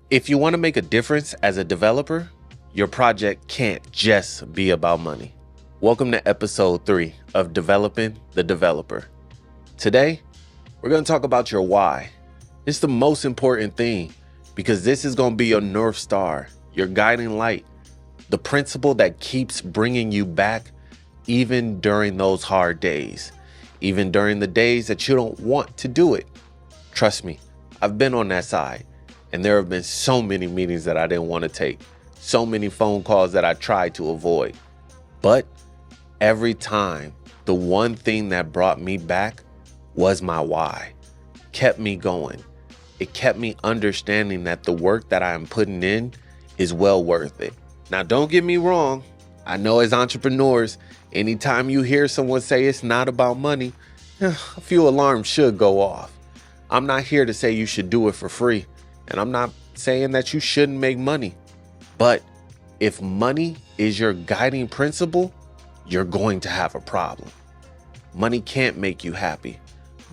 If you want to make a difference as a developer, your project can't just be about money. Welcome to episode 3 of Developing the Developer. Today, we're going to talk about your why. It's the most important thing because this is going to be your North Star, your guiding light, the principle that keeps bringing you back even during those hard days, even during the days that you don't want to do it. Trust me, I've been on that side. And there have been so many meetings that I didn't want to take, so many phone calls that I tried to avoid. But every time, the one thing that brought me back was my why, kept me going. It kept me understanding that the work that I am putting in is well worth it. Now, don't get me wrong. I know as entrepreneurs, anytime you hear someone say it's not about money, a few alarms should go off. I'm not here to say you should do it for free. And I'm not saying that you shouldn't make money, but if money is your guiding principle, you're going to have a problem. Money can't make you happy,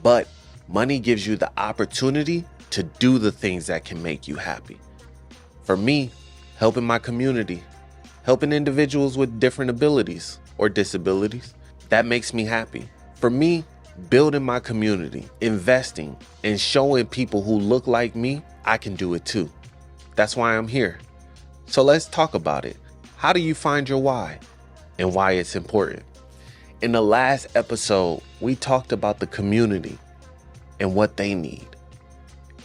but money gives you the opportunity to do the things that can make you happy. For me, helping my community, helping individuals with different abilities or disabilities, that makes me happy. For me, building my community, investing, and showing people who look like me, I can do it too. That's why I'm here. So let's talk about it. How do you find your why and why it's important? In the last episode, we talked about the community and what they need.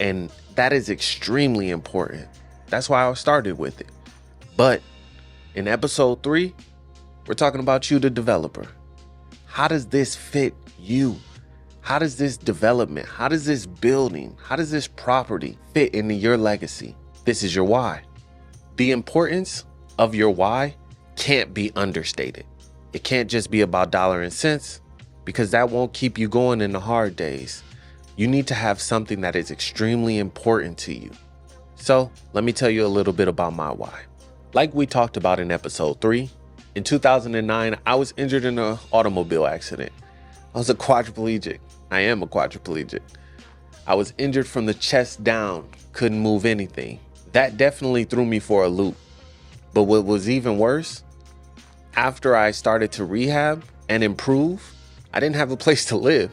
And that is extremely important. That's why I started with it. But in episode 3, we're talking about you, the developer. How does this fit you? How does this development, how does this building, how does this property fit into your legacy? This is your why. The importance of your why can't be understated. It can't just be about dollar and cents because that won't keep you going in the hard days. You need to have something that is extremely important to you. So let me tell you a little bit about my why. Like we talked about in episode 3, in 2009, I was injured in an automobile accident. I was a quadriplegic. I am a quadriplegic. I was injured from the chest down, couldn't move anything. That definitely threw me for a loop. But what was even worse, after I started to rehab and improve, I didn't have a place to live.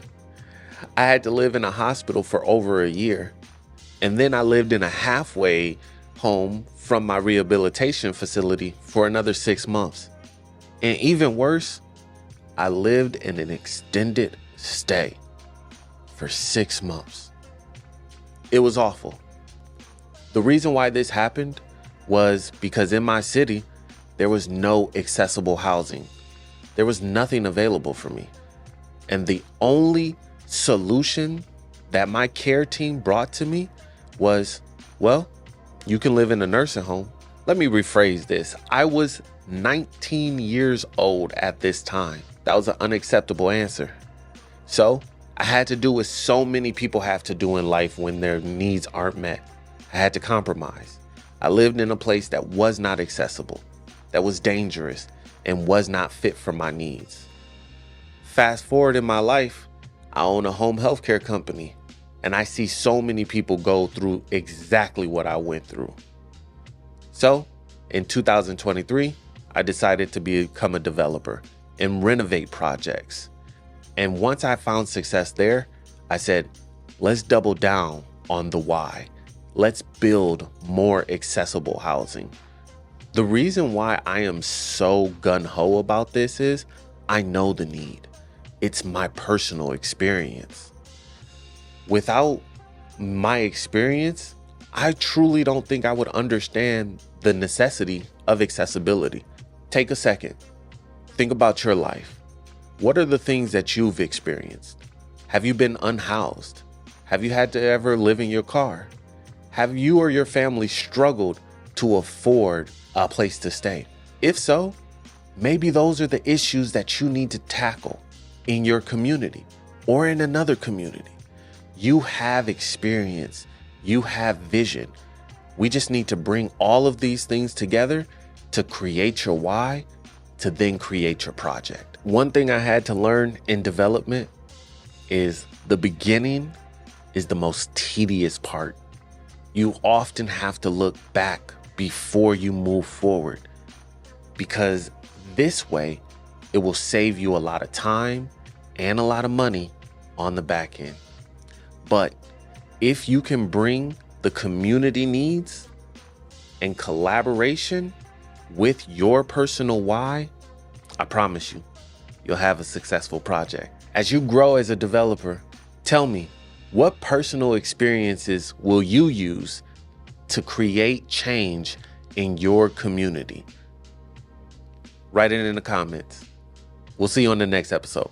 I had to live in a hospital for over a year. And then I lived in a halfway home from my rehabilitation facility for another 6 months. And even worse, I lived in an extended stay for 6 months. It was awful. The reason why this happened was because in my city, there was no accessible housing. There was nothing available for me. And the only solution that my care team brought to me was, well, you can live in a nursing home. Let me rephrase this. I was 19 years old at this time. That was an unacceptable answer. So I had to do what so many people have to do in life when their needs aren't met. I had to compromise. I lived in a place that was not accessible, that was dangerous, and was not fit for my needs. Fast forward in my life, I own a home healthcare company, and I see so many people go through exactly what I went through. So in 2023, I decided to become a developer and renovate projects. And once I found success there, I said, let's double down on the why. Let's build more accessible housing. The reason why I am so gung-ho about this is I know the need. It's my personal experience. Without my experience, I truly don't think I would understand the necessity of accessibility. Take a second. Think about your life. What are the things that you've experienced? Have you been unhoused? Have you had to ever live in your car? Have you or your family struggled to afford a place to stay? If so, maybe those are the issues that you need to tackle in your community or in another community. You have experience. You have vision. We just need to bring all of these things together to create your why, to then create your project. One thing I had to learn in development is the beginning is the most tedious part. you often have to look back before you move forward, because this way it will save you a lot of time and a lot of money on the back end. But if you can bring the community needs and collaboration with your personal why, I promise you, you'll have a successful project. As you grow as a developer, tell me, what personal experiences will you use to create change in your community? Write it in the comments. We'll see you on the next episode.